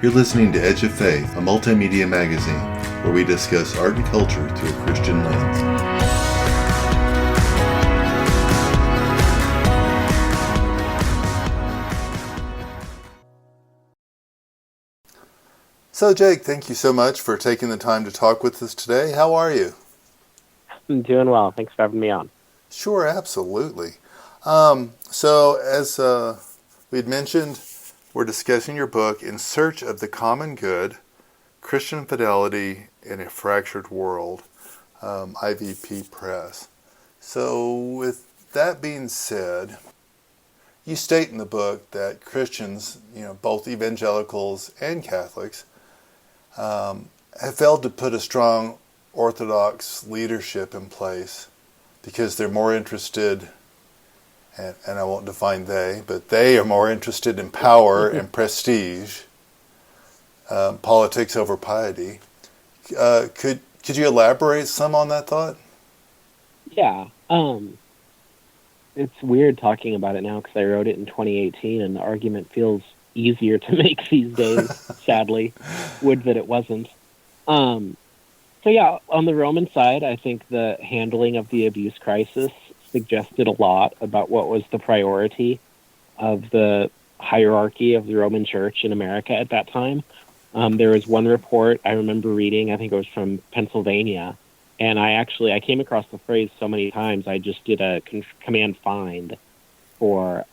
You're listening to Edge of Faith, a multimedia magazine where we discuss art and culture through a Christian lens. So, Jake, thank you so much for taking the time to talk with us today. How are you? I'm doing well. Thanks for having me on. Sure, absolutely. So, as we had mentioned, we're discussing your book, In Search of the Common Good, Christian Fidelity in a Fractured World, IVP Press. So, with that being said, you state in the book that Christians, both evangelicals and Catholics, have failed to put a strong Orthodox leadership in place because they're more interested, and I won't define they, but they are more interested in power and prestige, politics over piety. Could you elaborate some on that thought? Yeah. It's weird talking about it now because I wrote it in 2018 and the argument feels easier to make these days, sadly. Would that it wasn't. So yeah, on the Roman side, I think the handling of the abuse crisis suggested a lot about what was the priority of the hierarchy of the Roman Church in America at that time. There was one report I remember reading, I think it was from Pennsylvania, and I came across the phrase so many times, I just did a command find for,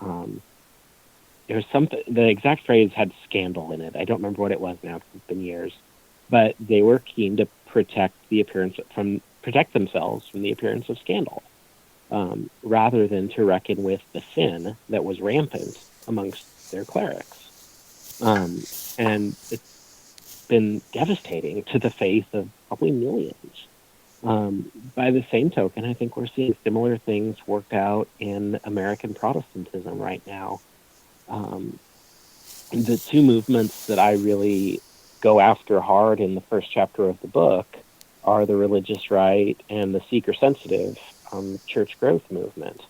there was something, the exact phrase had scandal in it. I don't remember what it was now, 'cause it's been years. But they were keen to protect themselves from the appearance of scandal, rather than to reckon with the sin that was rampant amongst their clerics. And it's been devastating to the faith of probably millions. By the same token, I think we're seeing similar things worked out in American Protestantism right now. The two movements that I really go after hard in the first chapter of the book are the religious right and the seeker-sensitive church growth movement.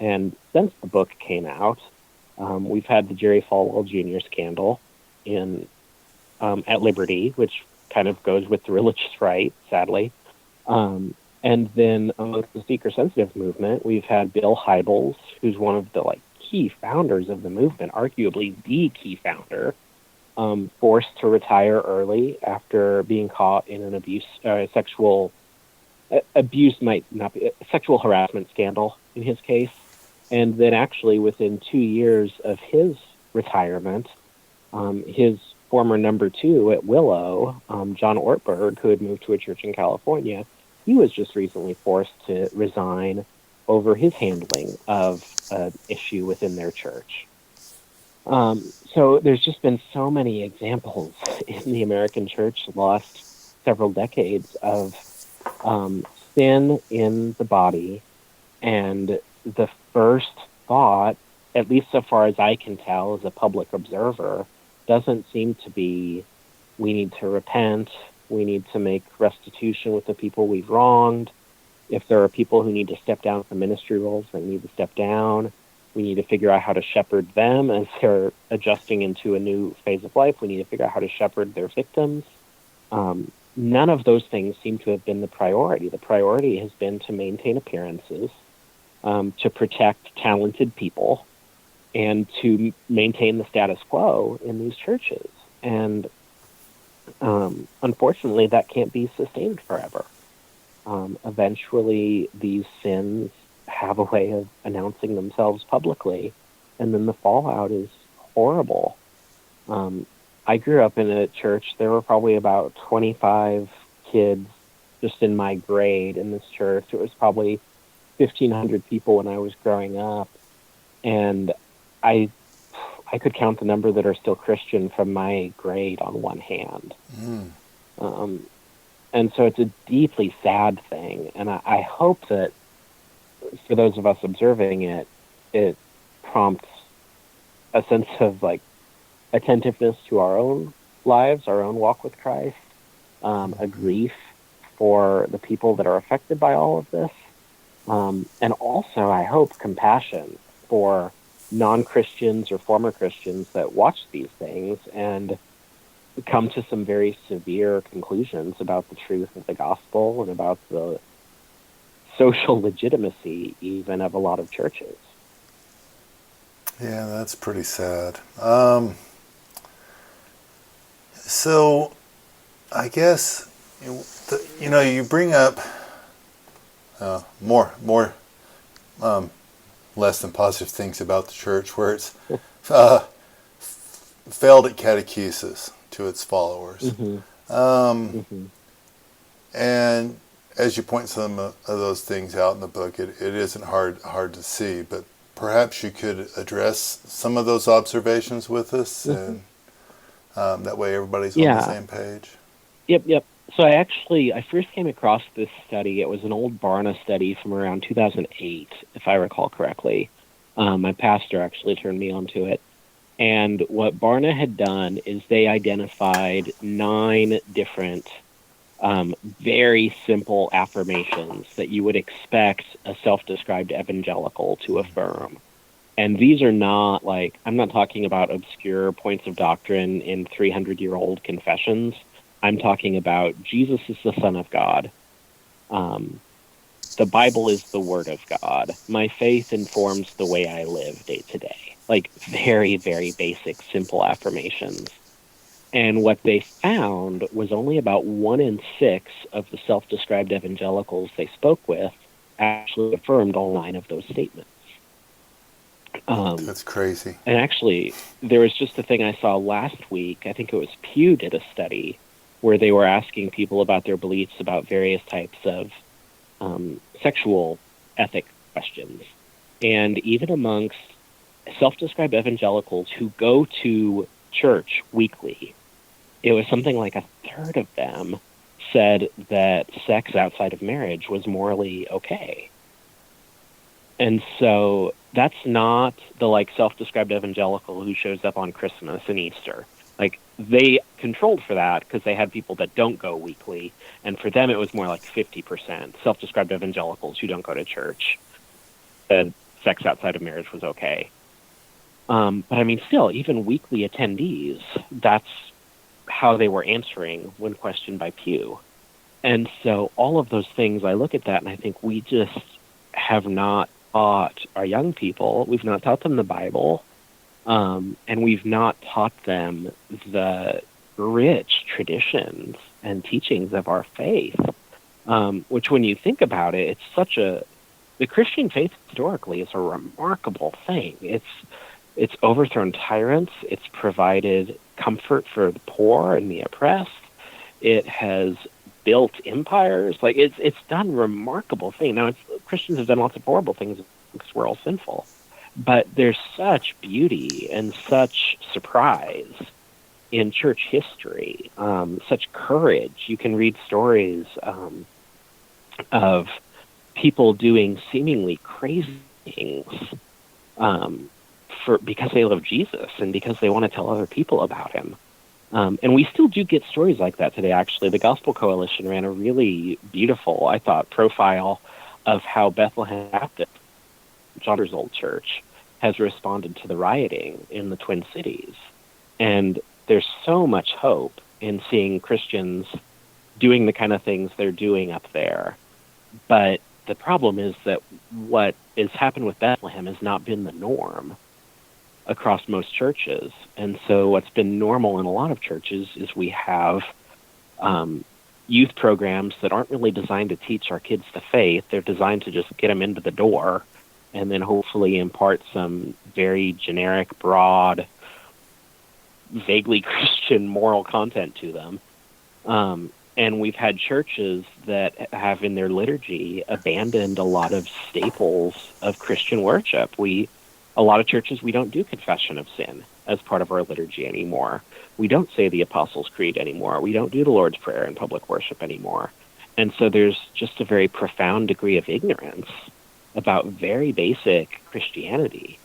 And since the book came out, we've had the Jerry Falwell Jr. scandal at Liberty, which kind of goes with the religious right, sadly. And then amongst the seeker-sensitive movement, we've had Bill Hybels, who's one of the key founders of the movement, arguably the key founder, forced to retire early after being caught in an sexual harassment scandal in his case. And then actually within 2 years of his retirement, his former number two at Willow, John Ortberg, who had moved to a church in California, he was just recently forced to resign over his handling of an issue within their church. So there's just been so many examples in the American church the last several decades of sin in the body, and the first thought, at least so far as I can tell as a public observer, doesn't seem to be, we need to repent, we need to make restitution with the people we've wronged. If there are people who need to step down from ministry roles, they need to step down. We need to figure out how to shepherd them as they're adjusting into a new phase of life. We need to figure out how to shepherd their victims. None of those things seem to have been the priority. The priority has been to maintain appearances, to protect talented people, and to maintain the status quo in these churches. And unfortunately, that can't be sustained forever. Eventually, these sins have a way of announcing themselves publicly, and then the fallout is horrible. I grew up in a church. There were probably about 25 kids just in my grade in this church. It was probably 1,500 people when I was growing up, and I could count the number that are still Christian from my grade on one hand. And so it's a deeply sad thing, and I hope that for those of us observing it, it prompts a sense of attentiveness to our own lives, our own walk with Christ, a grief for the people that are affected by all of this, and also, I hope, compassion for non-Christians or former Christians that watch these things and come to some very severe conclusions about the truth of the gospel and about the social legitimacy even of a lot of churches. Yeah, that's pretty sad. So I guess you bring up more less than positive things about the church, where it's failed at catechesis to its followers. Mm-hmm. Um, Mm-hmm. and as you point some of those things out in the book, it isn't hard to see, but perhaps you could address some of those observations with us, Mm-hmm. and that way everybody's on the Yeah. same page. Yep. So I first came across this study. It was an old Barna study from around 2008, if I recall correctly. My pastor actually turned me onto it. And what Barna had done is they identified 9 different, very simple affirmations that you would expect a self-described evangelical to affirm. And these are not like, I'm not talking about obscure points of doctrine in 300-year-old confessions. I'm talking about Jesus is the Son of God. Um, the Bible is the Word of God. My faith informs the way I live day to day. Like very, very basic, simple affirmations. And what they found was only about 1 in 6 of the self-described evangelicals they spoke with actually affirmed all 9 of those statements. That's crazy. And actually, there was just a thing I saw last week. I think it was Pew did a study where they were asking people about their beliefs about various types of sexual ethic questions. And even amongst self-described evangelicals who go to church weekly, it was something like a third of them said that sex outside of marriage was morally okay. And so that's not the like self-described evangelical who shows up on Christmas and Easter. Like they controlled for that because they had people that don't go weekly. And for them, it was more like 50% self-described evangelicals who don't go to church said sex outside of marriage was okay. But I mean, still, even weekly attendees, that's how they were answering when questioned by Pew. And so all of those things, I look at that and I think we just have not taught our young people, we've not taught them the Bible, and we've not taught them the rich traditions and teachings of our faith, which when you think about it, the Christian faith historically is a remarkable thing. It's overthrown tyrants. It's provided comfort for the poor and the oppressed. It has built empires. Like it's done remarkable things. Now Christians have done lots of horrible things because we're all sinful, but there's such beauty and such surprise in church history, such courage. You can read stories of people doing seemingly crazy things because they love Jesus and because they want to tell other people about him. And we still do get stories like that today, actually. The Gospel Coalition ran a really beautiful, I thought, profile of how Bethlehem Baptist, John old church, has responded to the rioting in the Twin Cities. And there's so much hope in seeing Christians doing the kind of things they're doing up there. But the problem is that what has happened with Bethlehem has not been the norm across most churches. And so what's been normal in a lot of churches is we have youth programs that aren't really designed to teach our kids the faith. They're designed to just get them into the door and then hopefully impart some very generic, broad, vaguely Christian moral content to them. And we've had churches that have in their liturgy abandoned a lot of staples of Christian worship. A lot of churches, we don't do confession of sin as part of our liturgy anymore. We don't say the Apostles' Creed anymore. We don't do the Lord's Prayer in public worship anymore. And so there's just a very profound degree of ignorance about very basic Christianity.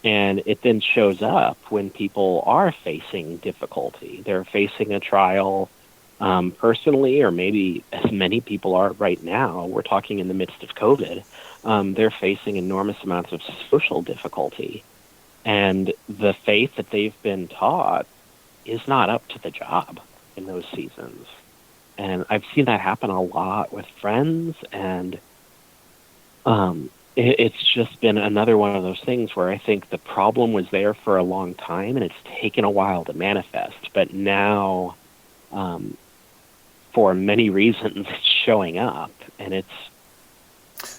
And it then shows up when people are facing difficulty. They're facing a trial personally, or maybe as many people are right now. We're talking in the midst of COVID. They're facing enormous amounts of social difficulty. And the faith that they've been taught is not up to the job in those seasons. And I've seen that happen a lot with friends, and it's just been another one of those things where I think the problem was there for a long time, and it's taken a while to manifest. But now, for many reasons, it's showing up, and it's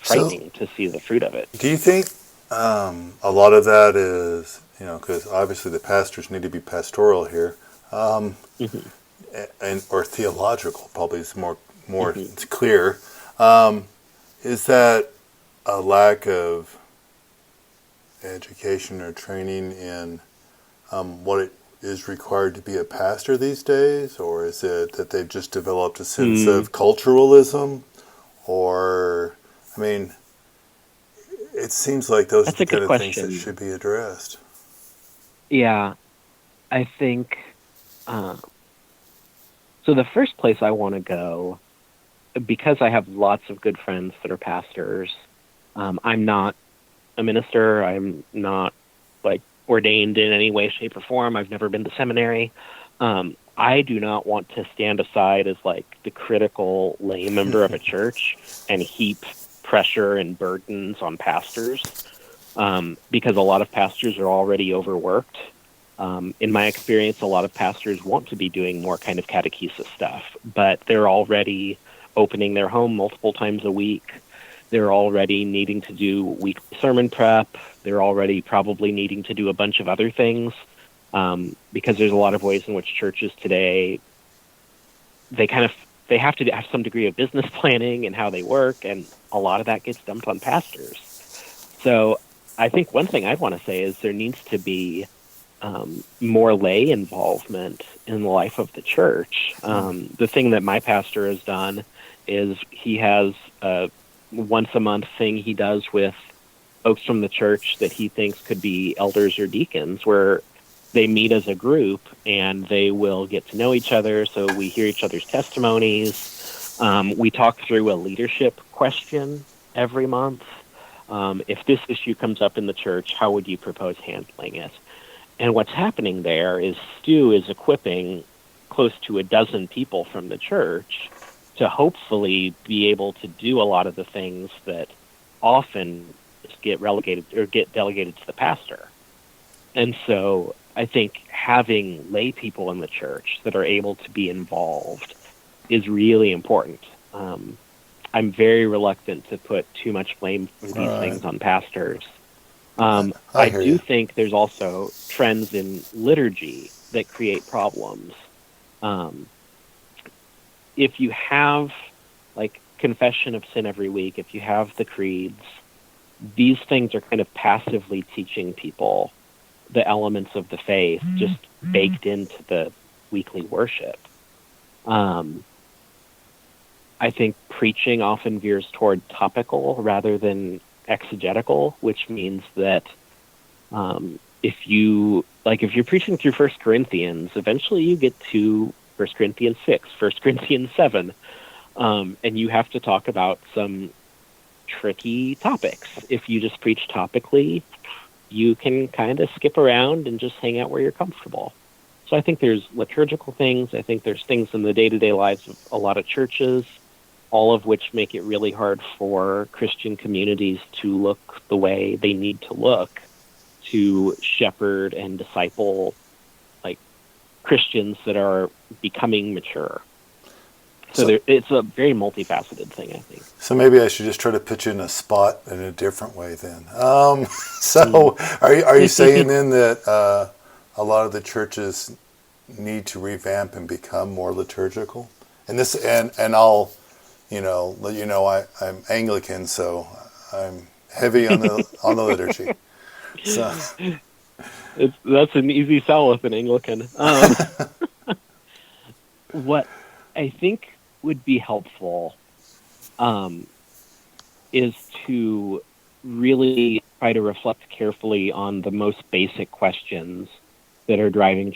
frightening to see the fruit of it. Do you think a lot of that is, because obviously the pastors need to be pastoral here, Mm-hmm. or theological, probably is more Mm-hmm. clear. Is that a lack of education or training in what it is required to be a pastor these days, or is it that they've just developed a sense of culturalism? Or, I mean, it seems like those That's are the a good kind of things that question. should be addressed. Yeah, I think so. The first place I want to go, because I have lots of good friends that are pastors. I'm not a minister. I'm not like ordained in any way, shape, or form. I've never been to seminary. I do not want to stand aside as like the critical lay member of a church and heap pressure and burdens on pastors, because a lot of pastors are already overworked. In my experience, a lot of pastors want to be doing more kind of catechesis stuff, but they're already opening their home multiple times a week. They're already needing to do weekly sermon prep. They're already probably needing to do a bunch of other things, because there's a lot of ways in which churches today, they kind of they have to have some degree of business planning and how they work, and a lot of that gets dumped on pastors. So I think one thing I'd want to say is there needs to be more lay involvement in the life of the church. The thing that my pastor has done is he has a once a month thing he does with folks from the church that he thinks could be elders or deacons, where they meet as a group and they will get to know each other. So we hear each other's testimonies. We talk through a leadership question every month. If this issue comes up in the church, how would you propose handling it? And what's happening there is Stu is equipping close to a dozen people from the church to hopefully be able to do a lot of the things that often just get relegated or get delegated to the pastor. And so I think having lay people in the church that are able to be involved is really important. I'm very reluctant to put too much blame for these Right. things on pastors. I I hear do you. think there's also trends in liturgy that create problems. Um, if you have like confession of sin every week, if you have the creeds, these things are kind of passively teaching people the elements of the faith just baked into the weekly worship. Um, I think preaching often veers toward topical rather than exegetical, which means that if you're preaching through First Corinthians, eventually you get to First Corinthians 6, First Corinthians 7, and you have to talk about some tricky topics. If you just preach topically, you can kind of skip around and just hang out where you're comfortable. So I think there's liturgical things. I think there's things in the day-to-day lives of a lot of churches, all of which make it really hard for Christian communities to look the way they need to look to shepherd and disciple like Christians that are becoming mature. So So, it's a very multifaceted thing, I think. so maybe I should just try to pitch in a spot in a different way then. Mm. So, are you saying then that a lot of the churches need to revamp and become more liturgical? And this, and I'll, let you know I'm Anglican, so I'm heavy on the liturgy. So, That's an easy sell with an Anglican. What I think would be helpful um, is to really try to reflect carefully on the most basic questions that are driving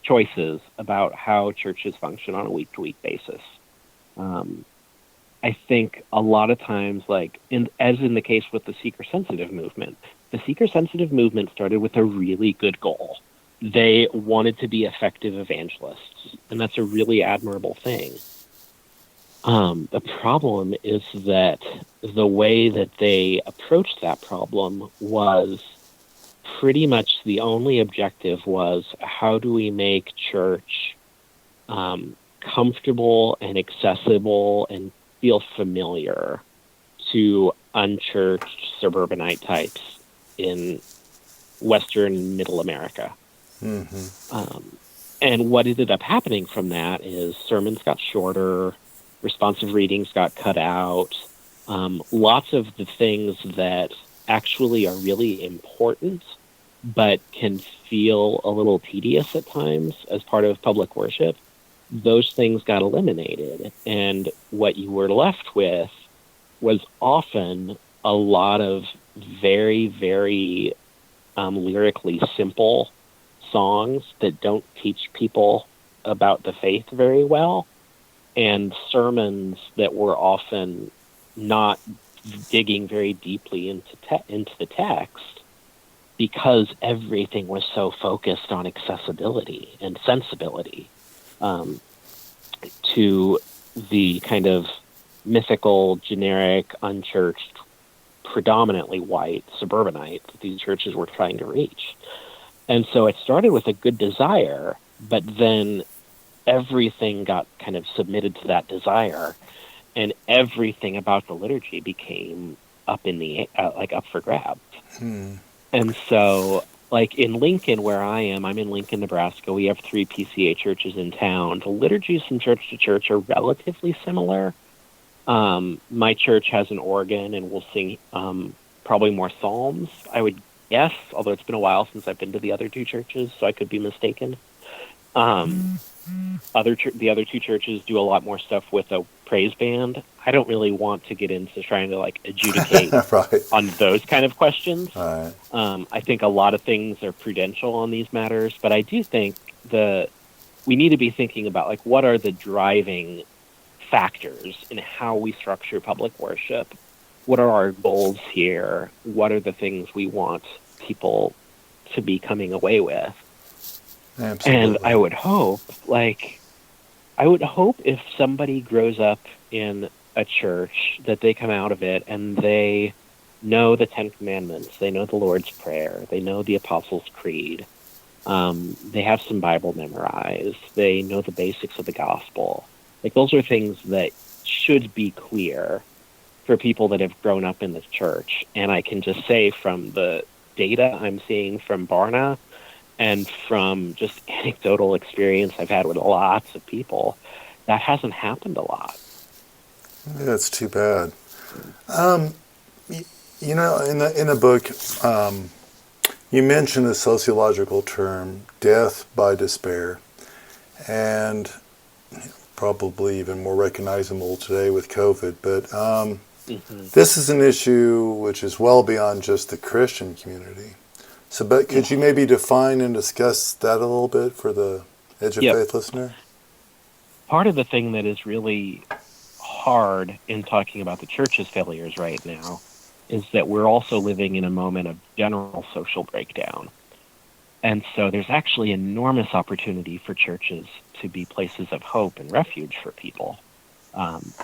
choices about how churches function on a week-to-week basis. Um, I think a lot of times, as in the case with the seeker-sensitive movement, the seeker-sensitive movement started with a really good goal. they wanted to be effective evangelists, and that's a really admirable thing. The problem is that the way that they approached that problem was pretty much the only objective was, how do we make church comfortable and accessible and feel familiar to unchurched suburbanite types in Western Middle America. And what ended up happening from that is sermons got shorter, responsive readings got cut out, lots of the things that actually are really important but can feel a little tedious at times as part of public worship, those things got eliminated. And what you were left with was often a lot of very, very lyrically simple songs that don't teach people about the faith very well, and sermons that were often not digging very deeply into the text, because everything was so focused on accessibility and sensibility to the kind of mythical, generic, unchurched, predominantly white suburbanite that these churches were trying to reach. And so it started with a good desire, but then everything got kind of submitted to that desire, and everything about the liturgy became up in the up for grabs. And so, like in Lincoln, where I am, I'm in Lincoln, Nebraska. We have 3 PCA churches in town. The liturgies from church to church are relatively similar. My church has an organ, and we'll sing probably more psalms, I would guess, although it's been a while since I've been to the other 2 churches, so I could be mistaken. The other 2 churches do a lot more stuff with a praise band. I don't really want to get into trying to adjudicate right. on those kind of questions. Right. I think a lot of things are prudential on these matters, but I do think we need to be thinking about what are the driving factors in how we structure public worship. What are our goals here? What are the things we want people to be coming away with? Absolutely. And I would hope if somebody grows up in a church that they come out of it and they know the 10 Commandments, they know the Lord's Prayer, they know the Apostles' Creed, they have some Bible memorized, they know the basics of the gospel. Those are things that should be clear for people that have grown up in the church. And I can just say, from the data I'm seeing from Barna and from just anecdotal experience I've had with lots of people, that hasn't happened a lot. Yeah, that's too bad. In the book, you mentioned the sociological term death by despair, and probably even more recognizable today with COVID. But this is an issue which is well beyond just the Christian community. So, but could you maybe define and discuss that a little bit for the Edge of Faith listener? Part of the thing that is really hard in talking about the church's failures right now is that we're also living in a moment of general social breakdown. And so there's actually enormous opportunity for churches to be places of hope and refuge for people,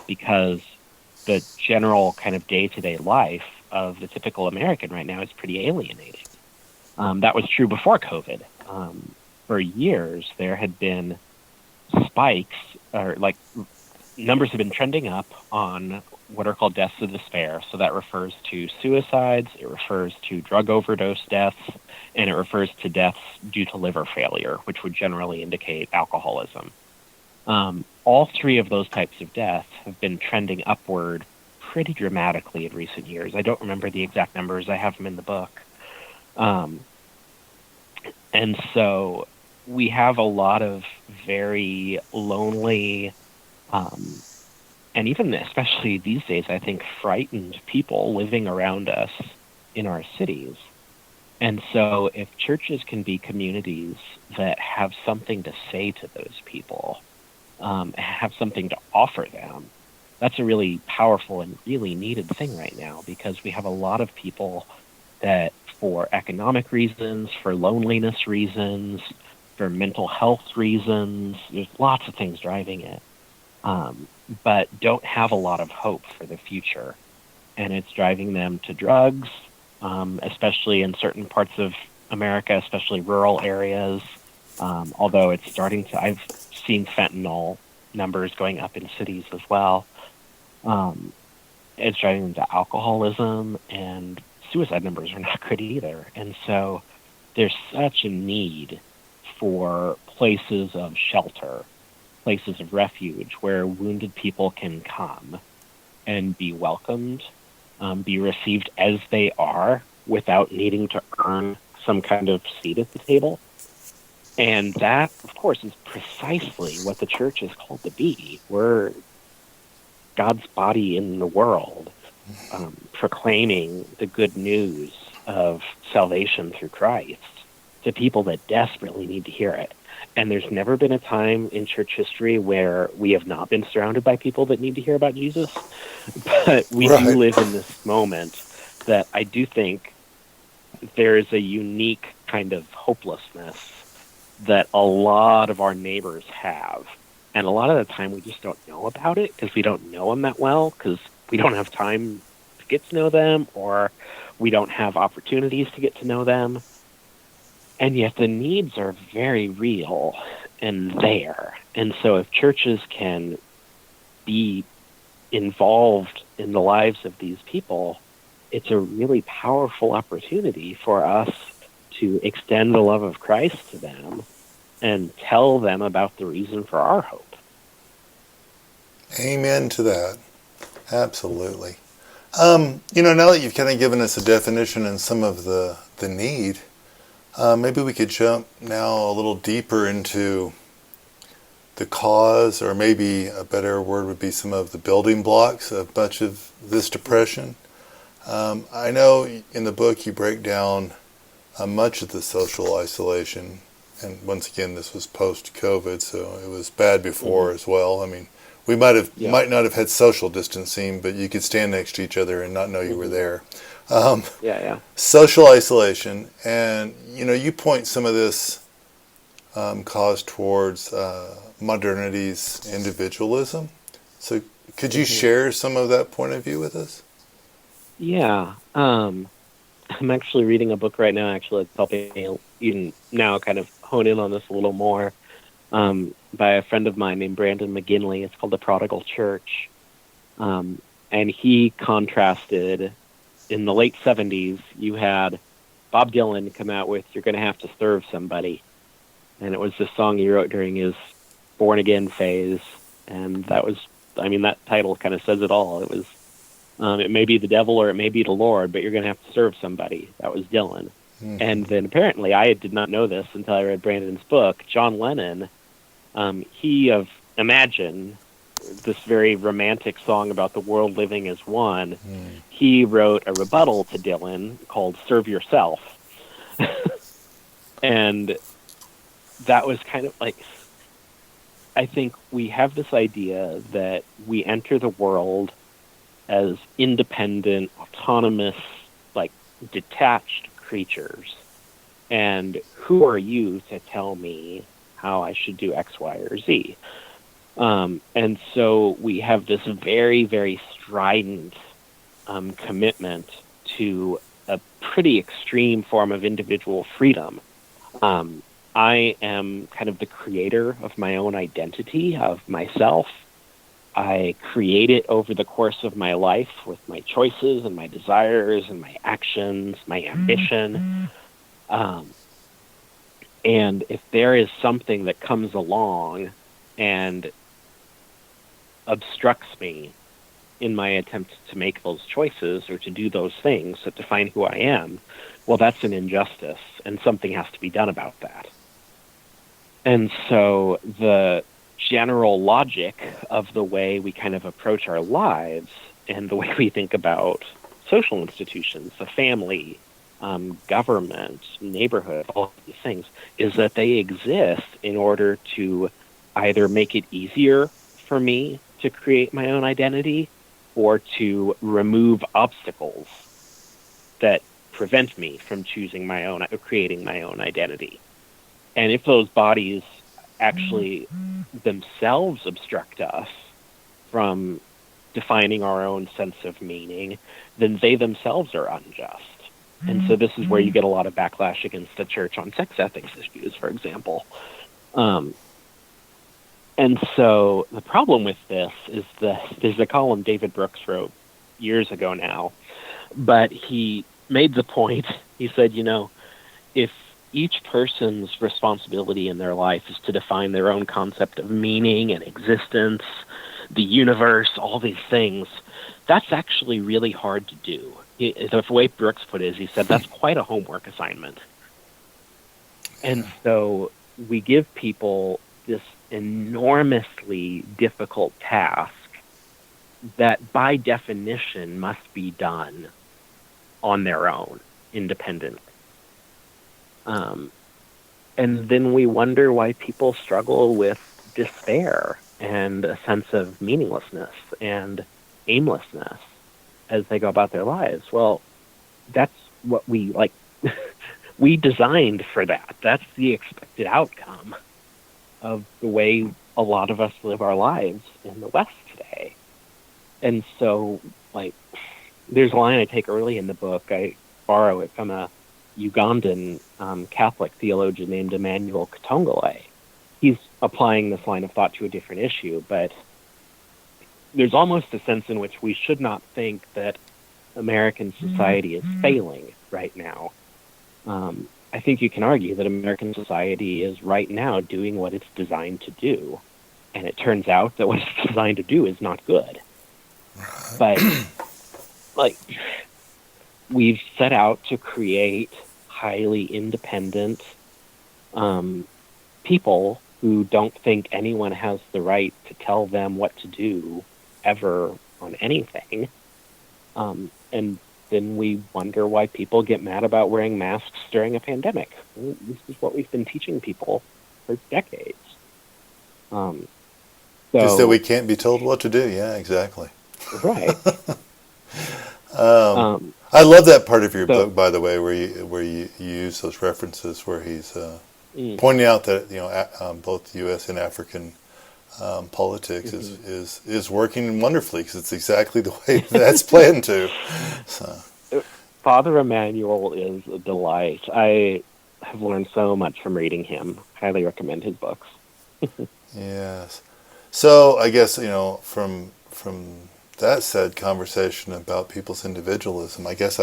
because the general kind of day-to-day life of the typical American right now is pretty alienating. That was true before COVID. For years, there had been spikes, or numbers have been trending up on what are called deaths of despair. So that refers to suicides, it refers to drug overdose deaths, and it refers to deaths due to liver failure, which would generally indicate alcoholism. All 3 of those types of deaths have been trending upward pretty dramatically in recent years. I don't remember the exact numbers. I have them in the book. And so we have a lot of very lonely, and even especially these days, I think, frightened people living around us in our cities. And so if churches can be communities that have something to say to those people, have something to offer them, that's a really powerful and really needed thing right now, because we have a lot of people that for economic reasons, for loneliness reasons, for mental health reasons. There's lots of things driving it, but don't have a lot of hope for the future. And it's driving them to drugs, especially in certain parts of America, especially rural areas. Although it's starting to, I've seen fentanyl numbers going up in cities as well. It's driving them to alcoholism, and suicide numbers are not good either. And so there's such a need for places of shelter, places of refuge where wounded people can come and be welcomed, be received as they are without needing to earn some kind of seat at the table. And that, of course, is precisely what the church is called to be. We're God's body in the world, proclaiming the good news of salvation through Christ to people that desperately need to hear it. And there's never been a time in church history where we have not been surrounded by people that need to hear about Jesus. But we do live in this moment that I do think there is a unique kind of hopelessness that a lot of our neighbors have. And a lot of the time we just don't know about it because we don't know them that well, because we don't have time to get to know them, or we don't have opportunities to get to know them. And yet the needs are very real and there. And so if churches can be involved in the lives of these people, it's a really powerful opportunity for us to extend the love of Christ to them and tell them about the reason for our hope. Amen to that. Absolutely. Now that you've kind of given us a definition and some of the need, maybe we could jump now a little deeper into the cause, or maybe a better word would be some of the building blocks of much of this depression. I know in the book you break down much of the social isolation, and once again, this was post-COVID, so it was bad before as well. I mean, we might not have had social distancing, but you could stand next to each other and not know you were there. Social isolation, and you point some of this cause towards modernity's individualism. So could you share some of that point of view with us? Yeah. I'm actually reading a book right now, it's helping me even now kind of hone in on this a little more, by a friend of mine named Brandon McGinley. It's called The Prodigal Church. And he contrasted, in the late 70s, you had Bob Dylan come out with "You're Gonna Have to Serve Somebody." And it was this song he wrote during his born again phase. And that title kind of says it all. It was, it may be the devil or it may be the Lord, but you're going to have to serve somebody. That was Dylan. Mm-hmm. And then apparently, I did not know this until I read Brandon's book, John Lennon, he of Imagine, this very romantic song about the world living as one, he wrote a rebuttal to Dylan called "Serve Yourself." And that was kind of like, I think we have this idea that we enter the world as independent, autonomous, like detached creatures. And who are you to tell me how I should do X, Y, or Z? And so we have this very, very strident commitment to a pretty extreme form of individual freedom. I am kind of the creator of my own identity, of myself. I create it over the course of my life with my choices and my desires and my actions, my ambition. And if there is something that comes along and obstructs me in my attempt to make those choices or to do those things that define who I am, well, that's an injustice, and something has to be done about that. And so the general logic of the way we kind of approach our lives and the way we think about social institutions, the family, government, neighborhood, all of these things, is that they exist in order to either make it easier for me to create my own identity or to remove obstacles that prevent me from creating my own identity. And if those bodies actually themselves obstruct us from defining our own sense of meaning, then they themselves are unjust. And so this is where you get a lot of backlash against the church on sex ethics issues, for example. And so the problem with this is there's a column David Brooks wrote years ago now, but he made the point, he said, if each person's responsibility in their life is to define their own concept of meaning and existence, the universe, all these things, that's actually really hard to do. The way Brooks put it is, he said, that's quite a homework assignment. And so we give people this enormously difficult task that by definition must be done on their own, independently. And then we wonder why people struggle with despair and a sense of meaninglessness and aimlessness as they go about their lives. Well, that's what we we designed for that. That's the expected outcome of the way a lot of us live our lives in the West today. And so, there's a line I take early in the book. I borrow it from a Ugandan Catholic theologian named Emmanuel Katongole. He's applying this line of thought to a different issue, but there's almost a sense in which we should not think that American society is failing right now. I think you can argue that American society is right now doing what it's designed to do, and it turns out that what it's designed to do is not good. But, we've set out to create highly independent people who don't think anyone has the right to tell them what to do ever on anything. And then we wonder why people get mad about wearing masks during a pandemic. This is what we've been teaching people for decades. Just that we can't be told what to do. Yeah, exactly. Right. I love that part of your book, by the way, where you use those references where he's pointing out that both U.S. and African politics is working wonderfully, because it's exactly the way that's planned to. So. Father Emmanuel is a delight. I have learned so much from reading him. Highly recommend his books. Yes. So I guess from that said conversation about people's individualism, I guess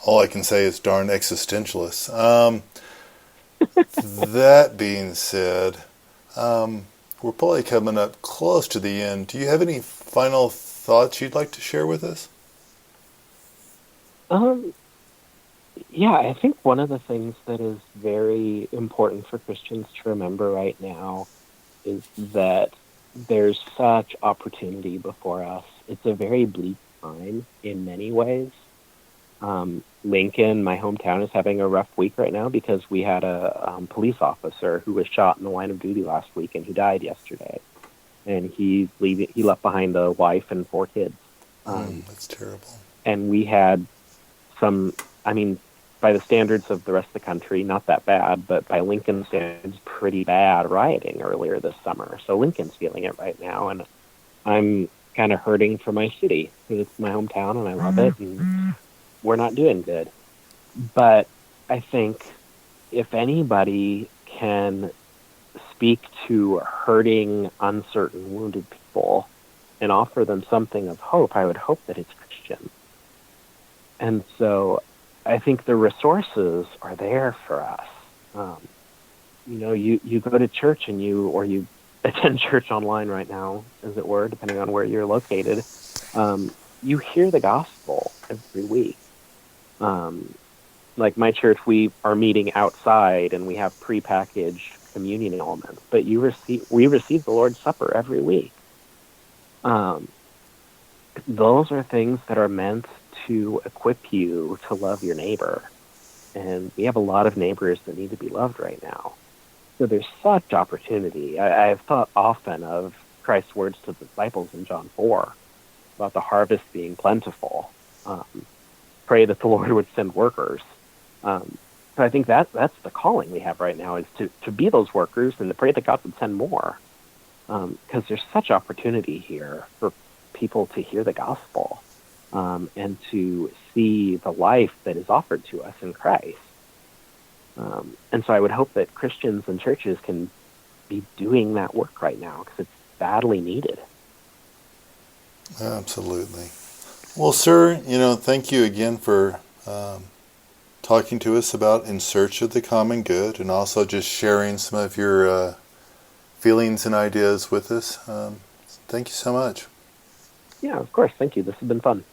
all I can say is darn existentialists. That being said, we're probably coming up close to the end. Do you have any final thoughts you'd like to share with us? Yeah, I think one of the things that is very important for Christians to remember right now is that there's such opportunity before us. It's a very bleak time in many ways. Lincoln, my hometown, is having a rough week right now because we had a police officer who was shot in the line of duty last week, and he died yesterday. And he left behind a wife and 4 kids. That's terrible. And we had by the standards of the rest of the country, not that bad, but by Lincoln standards, pretty bad rioting earlier this summer. So Lincoln's feeling it right now, and I'm kind of hurting for my city, because it's my hometown and I love it, and we're not doing good. But I think if anybody can speak to hurting, uncertain, wounded people and offer them something of hope, I would hope that it's Christian. And so I think the resources are there for us. You go to church or you attend church online right now, as it were, depending on where you're located. You hear the gospel every week. Like my church, we are meeting outside and we have prepackaged communion elements, but we receive the Lord's Supper every week. Those are things that are meant to equip you to love your neighbor. And we have a lot of neighbors that need to be loved right now. So there's such opportunity. I've thought often of Christ's words to the disciples in John 4 about the harvest being plentiful. pray that the Lord would send workers. So I think that's the calling we have right now, is to be those workers and to pray that God would send more. Because there's such opportunity here for people to hear the gospel and to see the life that is offered to us in Christ. And so I would hope that Christians and churches can be doing that work right now, because it's badly needed. Absolutely. Well, sir, thank you again for talking to us about In Search of the Common Good, and also just sharing some of your feelings and ideas with us. Thank you so much. Yeah, of course. Thank you. This has been fun.